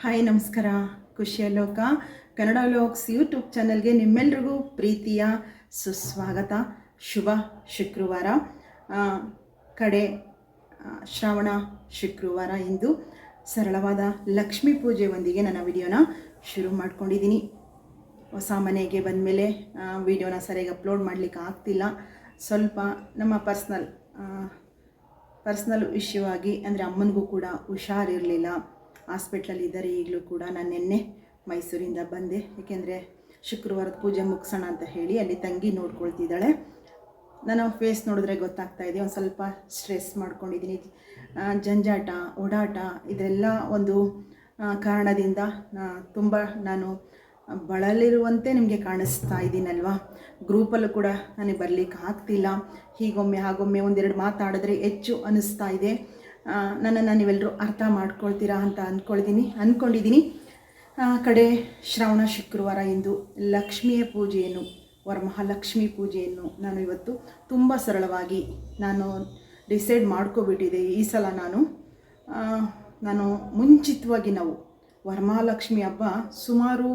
Hi ನಮಸ್ಕಾರ. ಖುಷಿಯ ಲೋಕ ಕನ್ನಡ ವ್ಲಾಗ್ಸ್ ಯೂಟ್ಯೂಬ್ ಚಾನಲ್ಗೆ ನಿಮ್ಮೆಲ್ರಿಗೂ ಪ್ರೀತಿಯ ಸುಸ್ವಾಗತ. ಶುಭ ಶುಕ್ರವಾರ, ಕಡೆ ಶ್ರಾವಣ ಶುಕ್ರವಾರ. ಇಂದು ಸರಳವಾದ ಲಕ್ಷ್ಮೀ ಪೂಜೆಯೊಂದಿಗೆ ನನ್ನ ವಿಡಿಯೋನ ಶುರು ಮಾಡ್ಕೊಂಡಿದ್ದೀನಿ. ಹೊಸ ಮನೆಗೆ ಬಂದಮೇಲೆ ವಿಡಿಯೋನ ಸರಿಯಾಗಿ ಅಪ್ಲೋಡ್ ಮಾಡಲಿಕ್ಕೆ ಆಗ್ತಿಲ್ಲ. ಸ್ವಲ್ಪ ನಮ್ಮ ಪರ್ಸ್ನಲ್ ಇಶ್ಯೂ ಆಗಿ, ಅಂದರೆ ಅಮ್ಮನಿಗೂ ಕೂಡ ಹುಷಾರಿರಲಿಲ್ಲ, ಹಾಸ್ಪಿಟ್ಲಲ್ಲಿ ಇದ್ದಾರೆ ಈಗಲೂ ಕೂಡ. ನಾನು ನಿನ್ನೆ ಮೈಸೂರಿಂದ ಬಂದೆ, ಏಕೆಂದರೆ ಶುಕ್ರವಾರದ ಪೂಜೆ ಮುಗಿಸೋಣ ಅಂತ ಹೇಳಿ ಅಲ್ಲಿ ತಂಗಿ ನೋಡ್ಕೊಳ್ತಿದ್ದಾಳೆ. ನಾನು ಫೇಸ್ ನೋಡಿದ್ರೆ ಗೊತ್ತಾಗ್ತಾ ಇದೆ, ಒಂದು ಸ್ವಲ್ಪ ಸ್ಟ್ರೆಸ್ ಮಾಡ್ಕೊಂಡಿದ್ದೀನಿ. ಜಂಜಾಟ, ಓಡಾಟ ಇದೆಲ್ಲ ಒಂದು ಕಾರಣದಿಂದ ತುಂಬ ನಾನು ಬಳಲಿರುವಂತೆ ನಿಮಗೆ ಕಾಣಿಸ್ತಾ ಇದ್ದೀನಲ್ವಾ. ಗ್ರೂಪಲ್ಲೂ ಕೂಡ ನನಗೆ ಬರಲಿಕ್ಕೆ ಆಗ್ತಿಲ್ಲ. ಹೀಗೊಮ್ಮೆ ಹಾಗೊಮ್ಮೆ ಒಂದೆರಡು ಮಾತಾಡಿದ್ರೆ ಹೆಚ್ಚು ಅನ್ನಿಸ್ತಾ ಇದೆ. ನನ್ನನ್ನು ನೀವೆಲ್ಲರೂ ಅರ್ಥ ಮಾಡ್ಕೊಳ್ತೀರಾ ಅಂತ ಅಂದ್ಕೊಂಡಿದ್ದೀನಿ. ಕಡೆ ಶ್ರಾವಣ ಶುಕ್ರವಾರ ಇಂದು ಲಕ್ಷ್ಮಿಯ ಪೂಜೆಯನ್ನು, ವರಮಹಾಲಕ್ಷ್ಮಿ ಪೂಜೆಯನ್ನು ನಾನು ಇವತ್ತು ತುಂಬ ಸರಳವಾಗಿ ಡಿಸೈಡ್ ಮಾಡ್ಕೊಬಿಟ್ಟಿದೆ. ಈ ಸಲ ನಾನು ಮುಂಚಿತವಾಗಿ ನಾವು ವರಮಹಾಲಕ್ಷ್ಮಿ ಹಬ್ಬ ಸುಮಾರು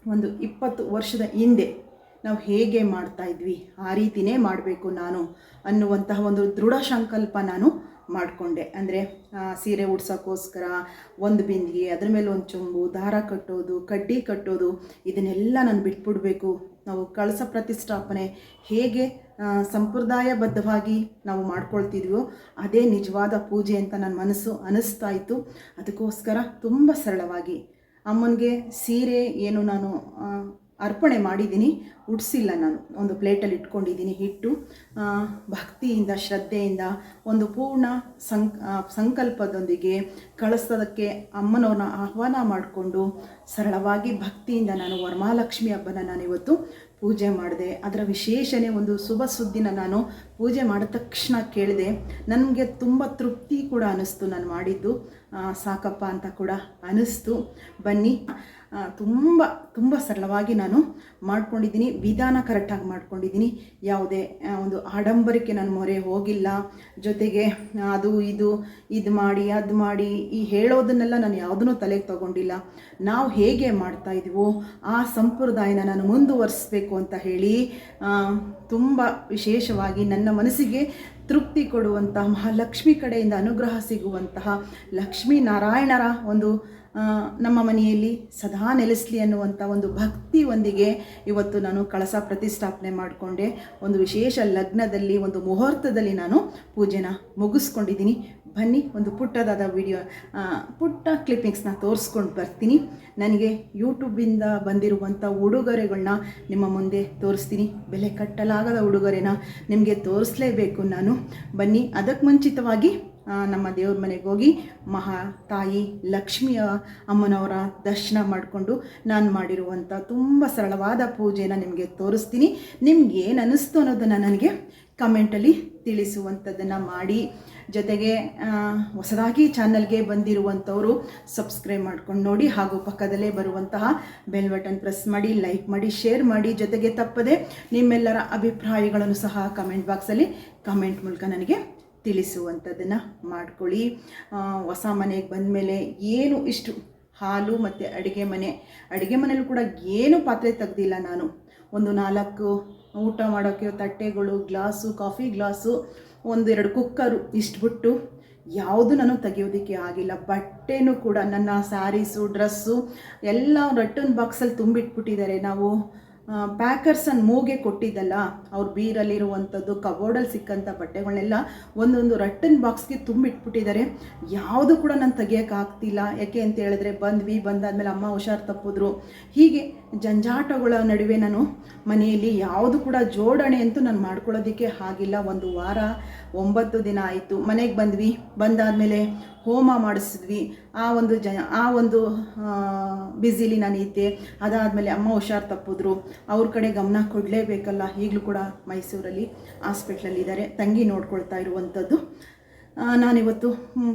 ಒಂದು 20 ವರ್ಷದ ಹಿಂದೆ ನಾವು ಹೇಗೆ ಮಾಡ್ತಾಯಿದ್ವಿ ಆ ರೀತಿಯೇ ಮಾಡಬೇಕು ನಾನು ಅನ್ನುವಂತಹ ಒಂದು ದೃಢ ಸಂಕಲ್ಪ ನಾನು ಮಾಡಿಕೊಂಡೆ. ಅಂದರೆ ಸೀರೆ ಉಡ್ಸೋಕ್ಕೋಸ್ಕರ ಒಂದು ಬಿಂದಿಗೆ, ಅದ್ರ ಮೇಲೆ ಒಂದು ಚೊಂಬು, ದಾರ ಕಟ್ಟೋದು, ಕಡ್ಡಿ ಕಟ್ಟೋದು, ಇದನ್ನೆಲ್ಲ ನಾನು ಬಿಟ್ಬಿಡಬೇಕು. ನಾವು ಕಳಸ ಪ್ರತಿಷ್ಠಾಪನೆ ಹೇಗೆ ಸಂಪ್ರದಾಯಬದ್ಧವಾಗಿ ನಾವು ಮಾಡ್ಕೊಳ್ತಿದ್ವೋ ಅದೇ ನಿಜವಾದ ಪೂಜೆ ಅಂತ ನನ್ನ ಮನಸ್ಸು ಅನ್ನಿಸ್ತಾ ಇತ್ತು. ಅದಕ್ಕೋಸ್ಕರ ತುಂಬ ಸರಳವಾಗಿ ಅಮ್ಮನಿಗೆ ಸೀರೆ ಏನು ನಾನು ಅರ್ಪಣೆ ಮಾಡಿದ್ದೀನಿ, ಉಡಿಸಿಲ್ಲ. ನಾನು ಒಂದು ಪ್ಲೇಟಲ್ಲಿ ಇಟ್ಕೊಂಡಿದ್ದೀನಿ ಇಟ್ಟು ಭಕ್ತಿಯಿಂದ ಶ್ರದ್ಧೆಯಿಂದ ಒಂದು ಪೂರ್ಣ ಸಂಕಲ್ಪದೊಂದಿಗೆ ಕಳಿಸೋದಕ್ಕೆ ಅಮ್ಮನವ್ರನ್ನ ಆಹ್ವಾನ ಮಾಡಿಕೊಂಡು ಸರಳವಾಗಿ ಭಕ್ತಿಯಿಂದ ನಾನು ವರಮಹಾಲಕ್ಷ್ಮಿ ಹಬ್ಬನ ನಾನಿವತ್ತು ಪೂಜೆ ಮಾಡಿದೆ. ಅದರ ವಿಶೇಷನೇ ಒಂದು ಶುಭ ಸುದ್ದಿನ ನಾನು ಪೂಜೆ ಮಾಡಿದ ತಕ್ಷಣ ಕೇಳಿದೆ. ನನಗೆ ತುಂಬ ತೃಪ್ತಿ ಕೂಡ ಅನ್ನಿಸ್ತು. ನಾನು ಮಾಡಿದ್ದು ಸಾಕಪ್ಪ ಅಂತ ಕೂಡ ಅನ್ನಿಸ್ತು. ಬನ್ನಿ, ತುಂಬ ಸರಳವಾಗಿ ನಾನು ಮಾಡ್ಕೊಂಡಿದ್ದೀನಿ. ವಿಧಾನ ಕರೆಕ್ಟಾಗಿ ಮಾಡ್ಕೊಂಡಿದ್ದೀನಿ. ಯಾವುದೇ ಒಂದು ಆಡಂಬರಕ್ಕೆ ನಾನು ಮೊರೆ ಹೋಗಿಲ್ಲ. ಜೊತೆಗೆ ಇದು ಮಾಡಿ ಅದು ಮಾಡಿ ಈ ಹೇಳೋದನ್ನೆಲ್ಲ ನಾನು ಯಾವುದನ್ನೂ ತಲೆಗೆ ತಗೊಂಡಿಲ್ಲ. ನಾವು ಹೇಗೆ ಮಾಡ್ತಾಯಿದ್ದೀವೋ ಆ ಸಂಪ್ರದಾಯನ ನಾನು ಮುಂದುವರಿಸಬೇಕು ಅಂತ ಹೇಳಿ ತುಂಬ ವಿಶೇಷವಾಗಿ ನನ್ನ ಮನಸ್ಸಿಗೆ ತೃಪ್ತಿ ಕೊಡುವಂತಹ ಮಹಾಲಕ್ಷ್ಮಿ ಕಡೆಯಿಂದ ಅನುಗ್ರಹ ಸಿಗುವಂತಹ ಲಕ್ಷ್ಮೀನಾರಾಯಣರ ಒಂದು ನಮ್ಮ ಮನೆಯಲ್ಲಿ ಸದಾ ನೆಲೆಸಲಿ ಅನ್ನುವಂಥ ಒಂದು ಭಕ್ತಿಯೊಂದಿಗೆ ಇವತ್ತು ನಾನು ಕಳಸ ಪ್ರತಿಷ್ಠಾಪನೆ ಮಾಡಿಕೊಂಡೆ. ಒಂದು ವಿಶೇಷ ಲಗ್ನದಲ್ಲಿ, ಒಂದು ಮುಹೂರ್ತದಲ್ಲಿ ನಾನು ಪೂಜೆನ ಮುಗಿಸ್ಕೊಂಡಿದ್ದೀನಿ. ಬನ್ನಿ, ಒಂದು ಪುಟ್ಟದಾದ ಪುಟ್ಟ ಕ್ಲಿಪ್ಪಿಂಗ್ಸ್ನ ತೋರಿಸ್ಕೊಂಡು ಬರ್ತೀನಿ. ನನಗೆ ಯೂಟ್ಯೂಬಿಂದ ಬಂದಿರುವಂಥ ಉಡುಗೊರೆಗಳನ್ನ ನಿಮ್ಮ ಮುಂದೆ ತೋರಿಸ್ತೀನಿ. ಬೆಲೆ ಕಟ್ಟಲಾಗದ ಉಡುಗೊರೆನ ನಿಮಗೆ ತೋರಿಸಲೇಬೇಕು ನಾನು. ಬನ್ನಿ, ಅದಕ್ಕೆ ಮುಂಚಿತವಾಗಿ ನಮ್ಮ ದೇವ್ರ ಮನೆಗೆ ಹೋಗಿ ತಾಯಿ ಲಕ್ಷ್ಮಿಯ ಅಮ್ಮನವರ ದರ್ಶನ ಮಾಡಿಕೊಂಡು ನಾನು ಮಾಡಿರುವಂಥ ತುಂಬ ಸರಳವಾದ ಪೂಜೆನ ನಿಮಗೆ ತೋರಿಸ್ತೀನಿ. ನಿಮ್ಗೆ ಏನು ಅನ್ನಿಸ್ತು ಅನ್ನೋದನ್ನು ನನಗೆ ಕಮೆಂಟಲ್ಲಿ ತಿಳಿಸುವಂಥದ್ದನ್ನು ಮಾಡಿ. ಜೊತೆಗೆ ಹೊಸದಾಗಿ ಚಾನಲ್ಗೆ ಬಂದಿರುವಂಥವರು ಸಬ್ಸ್ಕ್ರೈಬ್ ಮಾಡ್ಕೊಂಡು ನೋಡಿ, ಹಾಗೂ ಪಕ್ಕದಲ್ಲೇ ಬರುವಂತಹ ಬೆಲ್ ಬಟನ್ ಪ್ರೆಸ್ ಮಾಡಿ, ಲೈಕ್ ಮಾಡಿ, ಶೇರ್ ಮಾಡಿ. ಜೊತೆಗೆ ತಪ್ಪದೆ ನಿಮ್ಮೆಲ್ಲರ ಅಭಿಪ್ರಾಯಗಳನ್ನು ಸಹ ಕಮೆಂಟ್ ಬಾಕ್ಸಲ್ಲಿ ಕಮೆಂಟ್ ಮೂಲಕ ನನಗೆ ತಿಳಿಸುವಂಥದ್ದನ್ನು ಮಾಡ್ಕೊಳ್ಳಿ. ಹೊಸ ಮನೆಗೆ ಬಂದಮೇಲೆ ಏನು ಇಷ್ಟು ಹಾಲು ಮತ್ತು ಅಡುಗೆ ಮನೆಯಲ್ಲೂ ಕೂಡ ಏನು ಪಾತ್ರೆ ತೆಗ್ದಿಲ್ಲ ನಾನು. ಒಂದು 4 ಊಟ ಮಾಡೋಕ್ಕೆ ತಟ್ಟೆಗಳು, ಗ್ಲಾಸು, ಕಾಫಿ ಗ್ಲಾಸು, 1-2 ಕುಕ್ಕರು, ಇಷ್ಟು ಬಿಟ್ಟು ಯಾವುದು ನಾನು ತೆಗೆಯೋದಕ್ಕೆ ಆಗಿಲ್ಲ. ಬಟ್ಟೆನೂ ಕೂಡ ನನ್ನ ಸ್ಯಾರೀಸು, ಡ್ರೆಸ್ಸು ಎಲ್ಲ ರಟ್ಟನ್ ಬಾಕ್ಸಲ್ಲಿ ತುಂಬಿಟ್ಬಿಟ್ಟಿದ್ದಾರೆ. ನಾವು ಪ್ಯಾಕರ್ಸ್ ಅಂಡ್ ಮೂಗೆ ಕೊಟ್ಟಿದ್ದಲ್ಲ, ಅವ್ರ ಬೀರಲ್ಲಿರುವಂಥದ್ದು ಕಬೋರ್ಡಲ್ಲಿ ಸಿಕ್ಕಂಥ ಬಟ್ಟೆಗಳನ್ನೆಲ್ಲ ಒಂದೊಂದು ರಟ್ಟನ್ ಬಾಕ್ಸ್ಗೆ ತುಂಬಿಟ್ಬಿಟ್ಟಿದ್ದಾರೆ. ಯಾವುದು ಕೂಡ ನಾನು ತೆಗಿಯೋಕ್ಕಾಗ್ತಿಲ್ಲ. ಯಾಕೆ ಅಂತ ಹೇಳಿದ್ರೆ ಬಂದಾದಮೇಲೆ ಅಮ್ಮ ಹುಷಾರು ತಪ್ಪಿದ್ರು. ಹೀಗೆ ಜಂಜಾಟಗಳ ನಡುವೆ ನಾನು ಮನೆಯಲ್ಲಿ ಯಾವುದು ಕೂಡ ಜೋಡಣೆ ಅಂತೂ ನಾನು ಮಾಡ್ಕೊಳ್ಳೋದಕ್ಕೆ ಆಗಿಲ್ಲ. 1 ವಾರ 9 ದಿನ ಆಯಿತು. ಮನೆಗೆ ಬಂದಾದಮೇಲೆ ಹೋಮ ಮಾಡಿಸಿದ್ವಿ. ಆ ಒಂದು ಬ್ಯುಸಿಲಿ ನಾನು ಇದ್ದೆ. ಅದಾದಮೇಲೆ ಅಮ್ಮ ಹುಷಾರು ತಪ್ಪಿದ್ರು. ಅವ್ರ ಕಡೆ ಗಮನ ಕೊಡಲೇಬೇಕಲ್ಲ. ಈಗಲೂ ಕೂಡ ಮೈಸೂರಲ್ಲಿ ಹಾಸ್ಪಿಟ್ಲಲ್ಲಿದ್ದಾರೆ, ತಂಗಿ ನೋಡ್ಕೊಳ್ತಾ ಇರುವಂಥದ್ದು. ನಾನಿವತ್ತು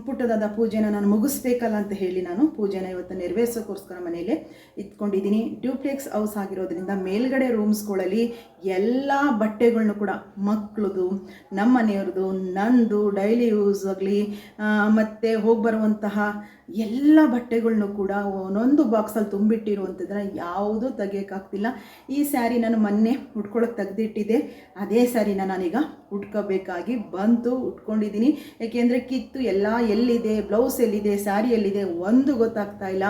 ಪುಟ್ಟದಾದ ಪೂಜೆನ ನಾನು ಮುಗಿಸ್ಬೇಕಲ್ಲ ಅಂತ ಹೇಳಿ ನಾನು ಪೂಜೆನ ಇವತ್ತು ನೆರವೇರಿಸೋಕ್ಕೋಸ್ಕರ ಮನೆಯಲ್ಲೇ ಇಟ್ಕೊಂಡಿದ್ದೀನಿ. ಡ್ಯೂಪ್ಲೆಕ್ಸ್ ಹೌಸ್ ಆಗಿರೋದ್ರಿಂದ ಮೇಲ್ಗಡೆ ರೂಮ್ಸ್ಗಳಲ್ಲಿ ಎಲ್ಲ ಬಟ್ಟೆಗಳ್ನು ಕೂಡ ಮಕ್ಕಳದು, ನಮ್ಮ ಮನೆಯವ್ರದ್ದು, ನಂದು ಡೈಲಿ ಯೂಸ್ ಆಗಲಿ, ಮತ್ತು ಹೋಗಿ ಬರುವಂತಹ ಎಲ್ಲ ಬಟ್ಟೆಗಳ್ನೂ ಕೂಡ ಒಂದೊಂದು ಬಾಕ್ಸಲ್ಲಿ ತುಂಬಿಟ್ಟಿರುವಂಥದ್ದನ್ನು ಯಾವುದೂ ತೆಗಿಯೋಕ್ಕಾಗ್ತಿಲ್ಲ. ಈ ಸ್ಯಾರಿ ನಾನು ಮೊನ್ನೆ ಉಟ್ಕೊಳ್ಳೋಕೆ ತೆಗೆದಿಟ್ಟಿದ್ದೆ, ಅದೇ ಸ್ಯಾರಿನ ನಾನೀಗ ಉಟ್ಕೋಬೇಕಾಗಿ ಬಂತು, ಉಟ್ಕೊಂಡಿದ್ದೀನಿ. ಏಕೆಂದರೆ ಕಿತ್ತು ಎಲ್ಲ ಎಲ್ಲಿದೆ, ಬ್ಲೌಸ್ ಎಲ್ಲಿದೆ, ಸ್ಯಾರಿ ಎಲ್ಲಿದೆ ಒಂದು ಗೊತ್ತಾಗ್ತಾ ಇಲ್ಲ.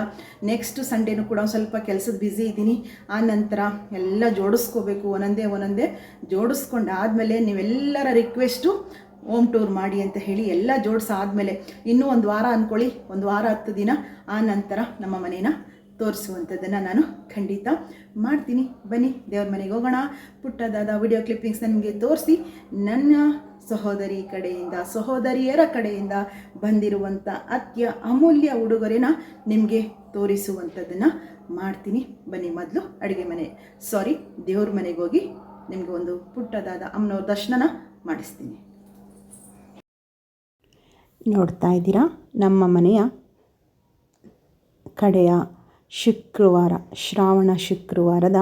ನೆಕ್ಸ್ಟ್ ಸಂಡೇನೂ ಕೂಡ ಸ್ವಲ್ಪ ಕೆಲಸದ ಬ್ಯುಸಿ ಇದ್ದೀನಿ. ಆ ನಂತರ ಎಲ್ಲ ಜೋಡಿಸ್ಕೋಬೇಕು, ಒಂದೊಂದೇ ಜೋಡಿಸ್ಕೊಂಡಾದಮೇಲೆ ನೀವೆಲ್ಲರ ರಿಕ್ವೆಸ್ಟು ಹೋಮ್ ಟೂರ್ ಮಾಡಿ ಅಂತ ಹೇಳಿ ಎಲ್ಲ ಜೋಡಿಸಾದ್ಮೇಲೆ ಇನ್ನೂ ಒಂದು ವಾರ ಅಂದ್ಕೊಳ್ಳಿ, ಒಂದು ವಾರ 10 ದಿನ ಆ ನಂತರ ನಮ್ಮ ಮನೇನ ತೋರಿಸುವಂಥದ್ದನ್ನು ನಾನು ಖಂಡಿತ ಮಾಡ್ತೀನಿ. ಬನ್ನಿ ದೇವ್ರ ಮನೆಗೆ ಹೋಗೋಣ. ಪುಟ್ಟದಾದ ವಿಡಿಯೋ ಕ್ಲಿಪ್ಪಿಂಗ್ಸ್ ನಿಮಗೆ ತೋರಿಸಿ ನನ್ನ ಸಹೋದರಿಯರ ಕಡೆಯಿಂದ ಬಂದಿರುವಂಥ ಅಮೂಲ್ಯ ಉಡುಗೊರೆನ ನಿಮಗೆ ತೋರಿಸುವಂಥದ್ದನ್ನು ಮಾಡ್ತೀನಿ. ಬನ್ನಿ ಮೊದಲು ದೇವ್ರ ಮನೆಗೆ ಹೋಗಿ ನಿಮಗೆ ಒಂದು ಪುಟ್ಟದಾದ ಅಮ್ಮನವ್ರ ದರ್ಶನ ಮಾಡಿಸ್ತೀನಿ. ನೋಡ್ತಾ ಇದ್ದೀರಾ, ನಮ್ಮ ಮನೆಯ ಕಡೆಯ ಶುಕ್ರವಾರ, ಶ್ರಾವಣ ಶುಕ್ರವಾರದ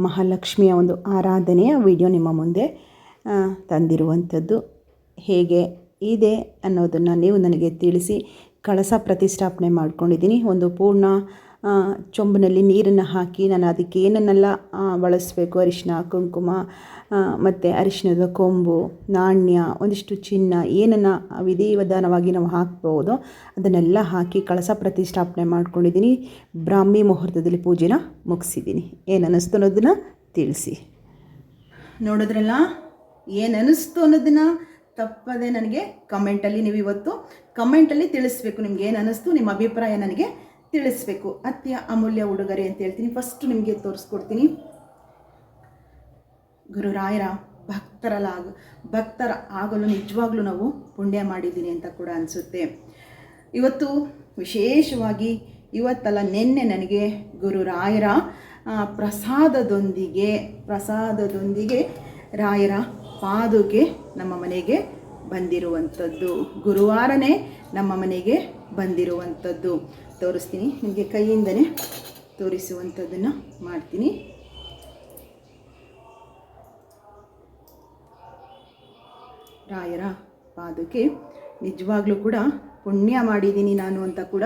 ಮಹಾಲಕ್ಷ್ಮಿಯ ಒಂದು ಆರಾಧನೆಯ ವಿಡಿಯೋ ನಿಮ್ಮ ಮುಂದೆ ತಂದಿರುವಂಥದ್ದು. ಹೇಗೆ ಇದೆ ಅನ್ನೋದನ್ನು ನೀವು ನನಗೆ ತಿಳಿಸಿ. ಕಳಸ ಪ್ರತಿಷ್ಠಾಪನೆ ಮಾಡ್ಕೊಂಡಿದ್ದೀನಿ. ಒಂದು ಪೂರ್ಣ ಚೊಂಬಿನಲ್ಲಿ ನೀರನ್ನು ಹಾಕಿ ನಾನು ಅದಕ್ಕೆ ಏನನ್ನೆಲ್ಲ ಬಳಸಬೇಕು, ಅರಿಶಿನ, ಕುಂಕುಮ ಮತ್ತು ಅರಿಶಿಣದ ಕೊಂಬು, ನಾಣ್ಯ, ಒಂದಿಷ್ಟು ಚಿನ್ನ, ಏನನ್ನು ವಿಧಿವಿಧಾನವಾಗಿ ನಾವು ಹಾಕ್ಬೋದು ಅದನ್ನೆಲ್ಲ ಹಾಕಿ ಕಳಸ ಪ್ರತಿಷ್ಠಾಪನೆ ಮಾಡ್ಕೊಂಡಿದ್ದೀನಿ. ಬ್ರಾಹ್ಮಿ ಮುಹೂರ್ತದಲ್ಲಿ ಪೂಜೆನ ಮುಗಿಸಿದ್ದೀನಿ. ಏನು ಅನ್ನಿಸ್ತು ಅನ್ನೋದನ್ನು ತಿಳಿಸಿ. ನೋಡಿದ್ರಲ್ಲ, ಏನು ಅನ್ನಿಸ್ತು ಅನ್ನೋದನ್ನು ತಪ್ಪದೆ ನನಗೆ ಕಮೆಂಟಲ್ಲಿ ನೀವು ಇವತ್ತು ಕಮೆಂಟಲ್ಲಿ ತಿಳಿಸ್ಬೇಕು. ನಿಮ್ಗೆ ಏನು ಅನ್ನಿಸ್ತು, ನಿಮ್ಮ ಅಭಿಪ್ರಾಯ ನನಗೆ ತಿಳಿಸ್ಬೇಕು. ಅಮೂಲ್ಯ ಉಡುಗೊರೆ ಅಂತ ಹೇಳ್ತೀನಿ. ಫಸ್ಟ್ ನಿಮಗೆ ತೋರಿಸ್ಕೊಡ್ತೀನಿ. ಗುರುರಾಯರ ಭಕ್ತರ ಆಗಲು ನಿಜವಾಗ್ಲೂ ನಾವು ಪುಣ್ಯ ಮಾಡಿದ್ದೀನಿ ಅಂತ ಕೂಡ ಅನಿಸುತ್ತೆ. ಇವತ್ತು ವಿಶೇಷವಾಗಿ ಇವತ್ತಲ್ಲ, ನಿನ್ನೆ ನನಗೆ ಗುರುರಾಯರ ಪ್ರಸಾದದೊಂದಿಗೆ ರಾಯರ ಪಾದುಕೆ ನಮ್ಮ ಮನೆಗೆ ಬಂದಿರುವಂಥದ್ದು. ಗುರುವಾರನೇ ನಮ್ಮ ಮನೆಗೆ ಬಂದಿರುವಂಥದ್ದು. ತೋರಿಸ್ತೀನಿ ನಿಮಗೆ, ಕೈಯಿಂದನೇ ತೋರಿಸುವಂಥದ್ದನ್ನು ಮಾಡ್ತೀನಿ. ರಾಯರ ಪಾದುಕೆ ನಿಜವಾಗ್ಲೂ ಕೂಡ ಪುಣ್ಯ ಮಾಡಿದ್ದೀನಿ ನಾನು ಅಂತ ಕೂಡ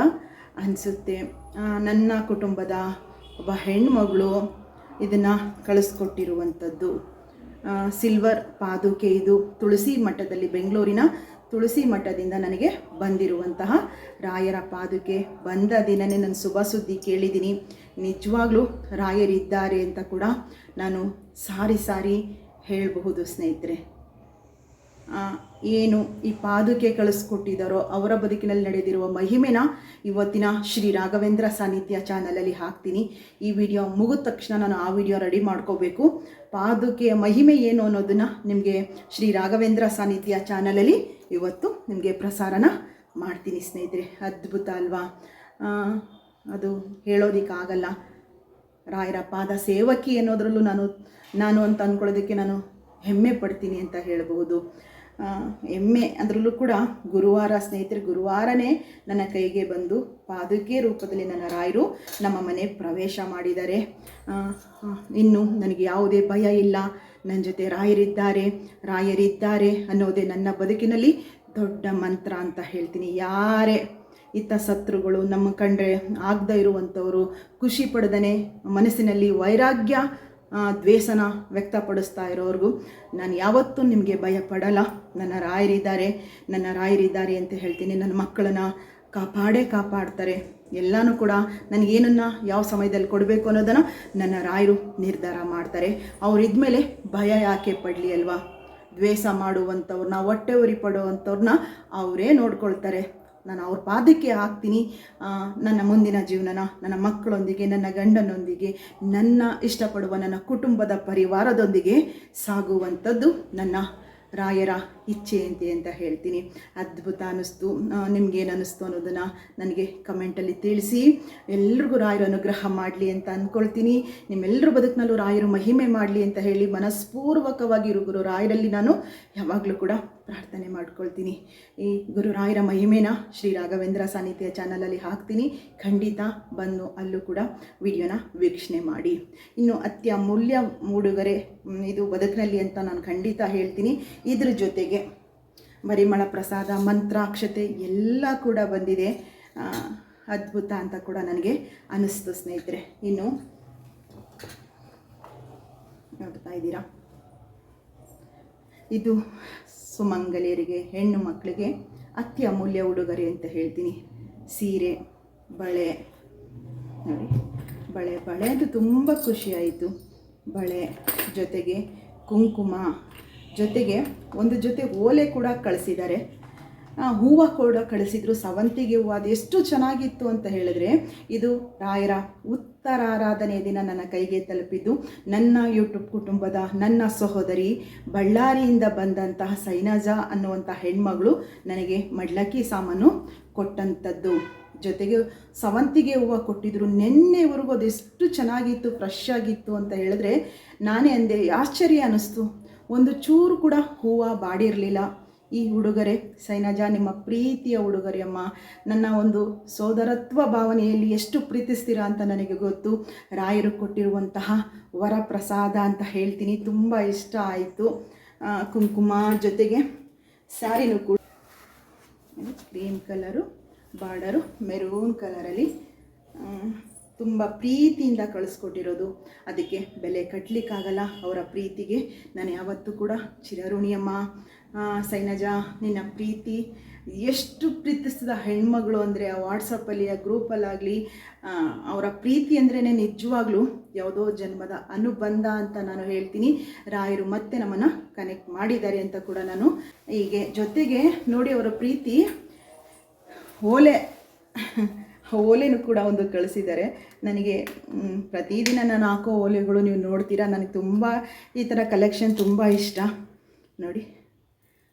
ಅನಿಸುತ್ತೆ. ನನ್ನ ಕುಟುಂಬದ ಒಬ್ಬ ಹೆಣ್ಮಗಳು ಇದನ್ನು ಕಳಿಸ್ಕೊಟ್ಟಿರುವಂಥದ್ದು. ಸಿಲ್ವರ್ ಪಾದುಕೆ ಇದು. ತುಳಸಿ ಮಠದಲ್ಲಿ, ಬೆಂಗಳೂರಿನ ತುಳಸಿ ಮಠದಿಂದ ನನಗೆ ಬಂದಿರುವಂತಹ ರಾಯರ ಪಾದುಕೆ. ಬಂದ ದಿನವೇ ನಾನು ಶುಭ ಸುದ್ದಿ ಕೇಳಿದ್ದೀನಿ. ನಿಜವಾಗ್ಲೂ ರಾಯರಿದ್ದಾರೆ ಅಂತ ಕೂಡ ನಾನು ಸಾರಿ ಹೇಳಬಹುದು ಸ್ನೇಹಿತರೆ. ಏನು ಈ ಪಾದುಕೆ ಕಳಿಸ್ಕೊಟ್ಟಿದ್ದಾರೋ ಅವರ ಬದುಕಿನಲ್ಲಿ ನಡೆದಿರುವ ಮಹಿಮೆನ ಇವತ್ತಿನ ಶ್ರೀ ರಾಘವೇಂದ್ರ ಸಾನ್ನಿಧ್ಯ ಚಾನಲಲ್ಲಿ ಹಾಕ್ತೀನಿ. ಈ ವಿಡಿಯೋ ಮುಗಿದ ತಕ್ಷಣ ನಾನು ಆ ವಿಡಿಯೋ ರೆಡಿ ಮಾಡ್ಕೋಬೇಕು. ಪಾದುಕೆಯ ಮಹಿಮೆ ಏನು ಅನ್ನೋದನ್ನು ನಿಮಗೆ ಶ್ರೀ ರಾಘವೇಂದ್ರ ಸಾನ್ನಿಧ್ಯ ಚಾನಲಲ್ಲಿ ಇವತ್ತು ನಿಮಗೆ ಪ್ರಸಾರನ ಮಾಡ್ತೀನಿ ಸ್ನೇಹಿತರೆ. ಅದ್ಭುತ ಅಲ್ವಾ? ಅದು ಹೇಳೋದಕ್ಕಾಗಲ್ಲ. ರಾಯರ ಪಾದ ಸೇವಕಿ ಅನ್ನೋದ್ರಲ್ಲೂ ನಾನು ಅಂತ ಅಂದ್ಕೊಳ್ಳೋದಕ್ಕೆ ನಾನು ಹೆಮ್ಮೆ ಪಡ್ತೀನಿ ಅಂತ ಹೇಳಬಹುದು. ಹೆಮ್ಮೆ ಅದರಲ್ಲೂ ಕೂಡ ಗುರುವಾರ ಸ್ನೇಹಿತರೆ, ಗುರುವಾರನೇ ನನ್ನ ಕೈಗೆ ಬಂದು ಪಾದುಕೆ ರೂಪದಲ್ಲಿ ನನ್ನ ರಾಯರು ನಮ್ಮ ಮನೆ ಪ್ರವೇಶ ಮಾಡಿದ್ದಾರೆ. ಇನ್ನು ನನಗೆ ಯಾವುದೇ ಭಯ ಇಲ್ಲ. ನನ್ನ ಜೊತೆ ರಾಯರಿದ್ದಾರೆ ಅನ್ನೋದೇ ನನ್ನ ಬದುಕಿನಲ್ಲಿ ದೊಡ್ಡ ಮಂತ್ರ ಅಂತ ಹೇಳ್ತೀನಿ. ಯಾರೇ ಶತ್ರುಗಳು ನಮ್ಮ ಕಂಡ್ರೆ ಆಗದೇ ಇರುವಂಥವರು, ಖುಷಿ ಪಡೆದನೆ ಮನಸ್ಸಿನಲ್ಲಿ ವೈರಾಗ್ಯ ದ್ವೇಷನ ವ್ಯಕ್ತಪಡಿಸ್ತಾ ಇರೋವ್ರಿಗೂ ನಾನು ಯಾವತ್ತೂ ನಿಮಗೆ ಭಯ ಪಡಲ್ಲ. ನನ್ನ ರಾಯರಿದ್ದಾರೆ ಅಂತ ಹೇಳ್ತೀನಿ. ನನ್ನ ಮಕ್ಕಳನ್ನು ಕಾಪಾಡ್ತಾರೆ. ಎಲ್ಲನೂ ಕೂಡ ನನಗೇನನ್ನು ಯಾವ ಸಮಯದಲ್ಲಿ ಕೊಡಬೇಕು ಅನ್ನೋದನ್ನು ನನ್ನ ರಾಯರು ನಿರ್ಧಾರ ಮಾಡ್ತಾರೆ. ಅವರಿದ್ಮೇಲೆ ಭಯ ಯಾಕೆ ಪಡಲಿ ಅಲ್ವಾ? ದ್ವೇಷ ಮಾಡುವಂಥವ್ರನ್ನ, ಹೊಟ್ಟೆ ಉರಿ ಪಡುವಂಥವ್ರನ್ನ ಅವರೇ ನೋಡ್ಕೊಳ್ತಾರೆ. ನಾನು ಅವ್ರ ಪಾದಕ್ಕೆ ಹಾಕ್ತೀನಿ. ನನ್ನ ಮುಂದಿನ ಜೀವನನ ನನ್ನ ಮಕ್ಕಳೊಂದಿಗೆ, ನನ್ನ ಗಂಡನೊಂದಿಗೆ, ನನ್ನ ಇಷ್ಟಪಡುವ ನನ್ನ ಕುಟುಂಬದ ಪರಿವಾರದೊಂದಿಗೆ ಸಾಗುವಂಥದ್ದು ನನ್ನ ರಾಯರ ಇಚ್ಛೆಯಂತೆ ಅಂತ ಹೇಳ್ತೀನಿ. ಅದ್ಭುತ ಅನ್ನಿಸ್ತು. ನಿಮಗೇನು ಅನ್ನಿಸ್ತು ಅನ್ನೋದನ್ನು ನನಗೆ ಕಮೆಂಟಲ್ಲಿ ತಿಳಿಸಿ. ಎಲ್ರಿಗೂ ರಾಯರು ಅನುಗ್ರಹ ಮಾಡಲಿ ಅಂತ ಅಂದ್ಕೊಳ್ತೀನಿ. ನಿಮ್ಮೆಲ್ಲರ ಬದುಕಿನಲ್ಲೂ ರಾಯರು ಮಹಿಮೆ ಮಾಡಲಿ ಅಂತ ಹೇಳಿ ಮನಸ್ಪೂರ್ವಕವಾಗಿ ಗುರು ರಾಯರಲ್ಲಿ ನಾನು ಯಾವಾಗಲೂ ಕೂಡ ಪ್ರಾರ್ಥನೆ ಮಾಡ್ಕೊಳ್ತೀನಿ. ಈ ಗುರು ರಾಯರ ಮಹಿಮೆನ ಶ್ರೀ ರಾಘವೇಂದ್ರ ಸಾನ್ನಿಧ್ಯ ಚಾನಲಲ್ಲಿ ಹಾಕ್ತೀನಿ. ಖಂಡಿತ ಬಂದು ಅಲ್ಲೂ ಕೂಡ ವಿಡಿಯೋನ ವೀಕ್ಷಣೆ ಮಾಡಿ. ಇನ್ನು ಅತ್ಯಮೂಲ್ಯ ಉಡುಗೊರೆ ಇದು ಬದುಕಿನಲ್ಲಿ ಅಂತ ನಾನು ಖಂಡಿತ ಹೇಳ್ತೀನಿ. ಇದ್ರ ಜೊತೆಗೆ ಪರಿಮಳ ಪ್ರಸಾದ, ಮಂತ್ರಾಕ್ಷತೆ ಎಲ್ಲ ಕೂಡ ಬಂದಿದೆ. ಅದ್ಭುತ ಅಂತ ಕೂಡ ನನಗೆ ಅನ್ನಿಸ್ತು ಸ್ನೇಹಿತರೆ. ಇನ್ನು ನೋಡ್ತಾ ಇದ್ದೀರಾ, ಇದು ಸುಮಂಗಲಿಯರಿಗೆ, ಹೆಣ್ಣು ಮಕ್ಕಳಿಗೆ ಅತಿ ಅಮೂಲ್ಯ ಉಡುಗೊರೆ ಅಂತ ಹೇಳ್ತೀನಿ. ಸೀರೆ, ಬಳೆ ನೋಡಿ, ಬಳೆ ಅಂತೂ ತುಂಬ ಖುಷಿಯಾಯಿತು. ಬಳೆ ಜೊತೆಗೆ ಕುಂಕುಮ, ಜೊತೆಗೆ ಒಂದು ಜೊತೆ ಓಲೆ ಕೂಡ ಕಳಿಸಿದ್ದಾರೆ. ಹೂವು ಕೂಡ ಕಳಿಸಿದ್ರು, ಸವಂತಿಗೆ ಹೂವು. ಅದು ಎಷ್ಟು ಚೆನ್ನಾಗಿತ್ತು ಅಂತ ಹೇಳಿದ್ರೆ, ಇದು ರಾಯರ ಉತ್ತರಾರಾಧನೆಯ ದಿನ ನನ್ನ ಕೈಗೆ ತಲುಪಿದ್ದು. ನನ್ನ ಯೂಟ್ಯೂಬ್ ಕುಟುಂಬದ ನನ್ನ ಸಹೋದರಿ ಬಳ್ಳಾರಿಯಿಂದ ಬಂದಂತಹ ಸೈನಜಾ ಅನ್ನುವಂಥ ಹೆಣ್ಮಗಳು ನನಗೆ ಮಡ್ಲಕ್ಕಿ ಸಾಮಾನು ಕೊಟ್ಟಂಥದ್ದು. ಜೊತೆಗೆ ಸವಂತಿಗೆ ಹೂವು ಕೊಟ್ಟಿದ್ರು. ನಿನ್ನೆವರೆಗೂ ಅದೆಷ್ಟು ಚೆನ್ನಾಗಿತ್ತು, ಫ್ರೆಶ್ ಆಗಿತ್ತು ಅಂತ ಹೇಳಿದ್ರೆ ನಾನೇ ಅಂದೆ, ಆಶ್ಚರ್ಯ ಅನ್ನಿಸ್ತು. ಒಂದು ಚೂರು ಕೂಡ ಹೂವು ಬಾಡಿರಲಿಲ್ಲ. ಈ ಉಡುಗೊರೆ ಸೈನಜಾ, ನಿಮ್ಮ ಪ್ರೀತಿಯ ಉಡುಗೊರೆಯಮ್ಮ. ನನ್ನ ಒಂದು ಸೋದರತ್ವ ಭಾವನೆಯಲ್ಲಿ ಎಷ್ಟು ಪ್ರೀತಿಸ್ತೀರಾ ಅಂತ ನನಗೆ ಗೊತ್ತು. ರಾಯರು ಕೊಟ್ಟಿರುವಂತಹ ವರಪ್ರಸಾದ ಅಂತ ಹೇಳ್ತೀನಿ. ತುಂಬ ಇಷ್ಟ ಆಯಿತು. ಕುಂಕುಮ ಜೊತೆಗೆ ಸ್ಯಾರಿನೂ ಕೂಡ ಕ್ರೀಮ್ ಕಲರು, ಬಾರ್ಡರು ಮೆರೂನ್ ಕಲರಲ್ಲಿ ತುಂಬ ಪ್ರೀತಿಯಿಂದ ಕಳಿಸ್ಕೊಟ್ಟಿರೋದು. ಅದಕ್ಕೆ ಬೆಲೆ ಕಟ್ಟಲಿಕ್ಕಾಗಲ್ಲ. ಅವರ ಪ್ರೀತಿಗೆ ನಾನು ಯಾವತ್ತೂ ಕೂಡ ಚಿರಋಣಿಯಮ್ಮ. ಸೈನಜಾ, ನಿನ್ನ ಪ್ರೀತಿ ಎಷ್ಟು ಪ್ರೀತಿಸಿದ ಹೆಣ್ಮಗಳು ಅಂದರೆ ಆ ವಾಟ್ಸಪ್ಪಲ್ಲಿ, ಆ ಗ್ರೂಪಲ್ಲಾಗಲಿ ಅವರ ಪ್ರೀತಿ ಅಂದ್ರೇ ನಿಜವಾಗ್ಲೂ ಯಾವುದೋ ಜನ್ಮದ ಅನುಬಂಧ ಅಂತ ನಾನು ಹೇಳ್ತೀನಿ. ರಾಯರು ಮತ್ತೆ ನಮ್ಮನ್ನು ಕನೆಕ್ಟ್ ಮಾಡಿದ್ದಾರೆ ಅಂತ ಕೂಡ ನಾನು ಹೀಗೆ. ಜೊತೆಗೆ ನೋಡಿ, ಅವರ ಪ್ರೀತಿ ಓಲೆನೂ ಕೂಡ ಒಂದು ಕಳಿಸಿದ್ದಾರೆ ನನಗೆ. ಪ್ರತಿದಿನ ನಾನು ಹಾಕೋ ಓಲೆಗಳು ನೀವು ನೋಡ್ತೀರಾ. ನನಗೆ ತುಂಬ ಈ ಥರ ಕಲೆಕ್ಷನ್ ತುಂಬ ಇಷ್ಟ. ನೋಡಿ,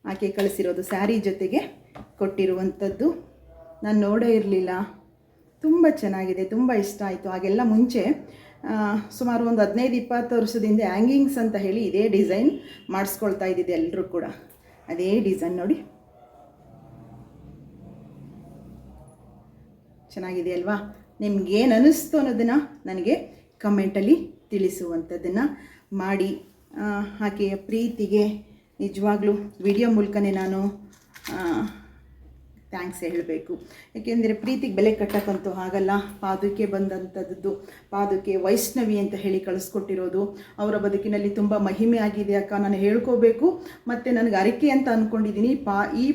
ಆಕೆ ಕಳಿಸಿರೋದು ಸ್ಯಾರಿ ಜೊತೆಗೆ ಕೊಟ್ಟಿರುವಂಥದ್ದು. ನಾನು ನೋಡೇ ಇರಲಿಲ್ಲ. ತುಂಬ ಚೆನ್ನಾಗಿದೆ, ತುಂಬ ಇಷ್ಟ ಆಯಿತು. ಹಾಗೆಲ್ಲ ಮುಂಚೆ ಸುಮಾರು ಒಂದು 15-20 ವರ್ಷದಿಂದ ಹ್ಯಾಂಗಿಂಗ್ಸ್ ಅಂತ ಹೇಳಿ ಇದೇ ಡಿಸೈನ್ ಮಾಡಿಸ್ಕೊಳ್ತಾ ಇದ್ದಿದ್ದೆ ಎಲ್ಲರೂ ಕೂಡ. ಅದೇ ಡಿಸೈನ್ ನೋಡಿ, ಚೆನ್ನಾಗಿದೆ ಅಲ್ವಾ? ನಿಮ್ಗೇನು ಅನ್ನಿಸ್ತು ಅನ್ನೋದನ್ನು ನನಗೆ ಕಮೆಂಟಲ್ಲಿ ತಿಳಿಸುವಂಥದ್ದನ್ನು ಮಾಡಿ. ಆಕೆಯ ಪ್ರೀತಿಗೆ ನಿಜವಾಗ್ಲೂ ವಿಡಿಯೋ ಮೂಲಕನೇ ನಾನು ಥ್ಯಾಂಕ್ಸ್ ಹೇಳಬೇಕು. ಏಕೆಂದರೆ ಪ್ರೀತಿಗೆ ಬೆಲೆ ಕಟ್ಟಕ್ಕಂತೂ ಆಗಲ್ಲ. ಪಾದುಕೆ ಬಂದಂಥದ್ದು, ಪಾದುಕೆ ವೈಷ್ಣವಿ ಅಂತ ಹೇಳಿ ಕಳಿಸ್ಕೊಟ್ಟಿರೋದು. ಅವರ ಬದುಕಿನಲ್ಲಿ ತುಂಬ ಮಹಿಮೆ ಆಗಿದೆ ಅಕ್ಕ, ನಾನು ಹೇಳ್ಕೋಬೇಕು. ಮತ್ತು ನನಗೆ ಅರಿಕೆ ಅಂತ ಅಂದ್ಕೊಂಡಿದ್ದೀನಿ. ಈ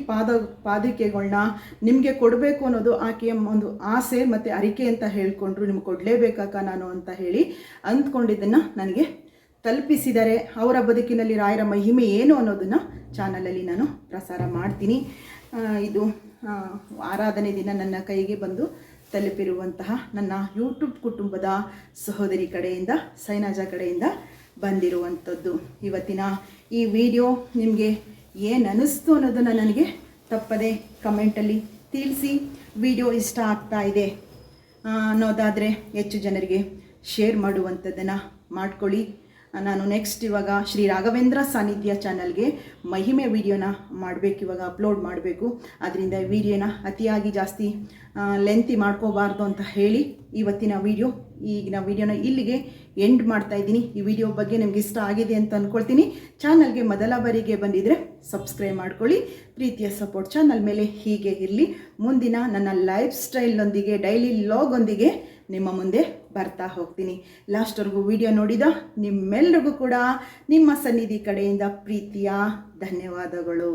ಪಾದುಕೆಗಳನ್ನ ನಿಮಗೆ ಕೊಡಬೇಕು ಅನ್ನೋದು ಆಕೆಯ ಒಂದು ಆಸೆ ಮತ್ತು ಅರಿಕೆ ಅಂತ ಹೇಳ್ಕೊಂಡ್ರು. ನಿಮ್ಗೆ ಕೊಡಲೇಬೇಕಕ್ಕ ನಾನು ಅಂತ ಹೇಳಿ ಅಂದ್ಕೊಂಡಿದ್ದನ್ನು ನನಗೆ ತಲುಪಿಸಿದ್ದಾರೆ. ಅವರ ಬದುಕಿನಲ್ಲಿ ರಾಯರ ಮಹಿಮೆ ಏನು ಅನ್ನೋದನ್ನು ಚಾನಲಲ್ಲಿ ನಾನು ಪ್ರಸಾರ ಮಾಡ್ತೀನಿ. ಇದು ಆರಾಧನೆ ದಿನ ನನ್ನ ಕೈಗೆ ಬಂದು ತಲುಪಿರುವಂತಹ ನನ್ನ ಯೂಟ್ಯೂಬ್ ಕುಟುಂಬದ ಸಹೋದರಿ ಕಡೆಯಿಂದ, ಸೈನಜಾ ಕಡೆಯಿಂದ ಬಂದಿರುವಂಥದ್ದು. ಇವತ್ತಿನ ಈ ವಿಡಿಯೋ ನಿಮಗೆ ಏನು ಅನ್ನಿಸ್ತು ಅನ್ನೋದನ್ನು ನನಗೆ ತಪ್ಪದೆ ಕಮೆಂಟಲ್ಲಿ ತಿಳಿಸಿ. ವಿಡಿಯೋ ಇಷ್ಟ ಆಗ್ತಾ ಇದೆ ಅನ್ನೋದಾದರೆ ಹೆಚ್ಚು ಜನರಿಗೆ ಶೇರ್ ಮಾಡುವಂಥದ್ದನ್ನು ಮಾಡ್ಕೊಳ್ಳಿ. ನಾನು ನೆಕ್ಸ್ಟ್ ಇವಾಗ ಶ್ರೀ ರಾಘವೇಂದ್ರ ಸಾನ್ನಿಧ್ಯ ಚಾನಲ್ಗೆ ಮಹಿಮೆ ವಿಡಿಯೋನ ಮಾಡಬೇಕು, ಇವಾಗ ಅಪ್ಲೋಡ್ ಮಾಡಬೇಕು. ಅದರಿಂದ ವಿಡಿಯೋನ ಅತಿಯಾಗಿ ಜಾಸ್ತಿ ಲೆಂತಿ ಮಾಡ್ಕೋಬಾರ್ದು ಅಂತ ಹೇಳಿ ಇವತ್ತಿನ ಈಗಿನ ವಿಡಿಯೋನ ಇಲ್ಲಿಗೆ ಎಂಡ್ ಮಾಡ್ತಾ ಇದ್ದೀನಿ. ಈ ವಿಡಿಯೋ ಬಗ್ಗೆ ನಿಮ್ಗೆ ಇಷ್ಟ ಆಗಿದೆ ಅಂತ ಅಂದ್ಕೊಳ್ತೀನಿ. ಚಾನಲ್ಗೆ ಮೊದಲ ಬಾರಿಗೆ ಬಂದಿದ್ದರೆ ಸಬ್ಸ್ಕ್ರೈಬ್ ಮಾಡ್ಕೊಳ್ಳಿ. ಪ್ರೀತಿಯ ಸಪೋರ್ಟ್ ಚಾನಲ್ ಮೇಲೆ ಹೀಗೆ ಇರಲಿ. ಮುಂದಿನ ನನ್ನ ಲೈಫ್ ಸ್ಟೈಲ್ನೊಂದಿಗೆ, ಡೈಲಿ ಲಾಗೊಂದಿಗೆ ನಿಮ್ಮ ಮುಂದೆ ಬರ್ತಾ ಹೋಗ್ತೀನಿ. ಲಾಸ್ಟ್ವರೆಗೂ ವಿಡಿಯೋ ನೋಡಿದ ನಿಮ್ಮೆಲ್ಲರಿಗೂ ಕೂಡ ನಿಮ್ಮ ಸನ್ನಿಧಿ ಕಡೆಯಿಂದ ಪ್ರೀತಿಯ ಧನ್ಯವಾದಗಳು.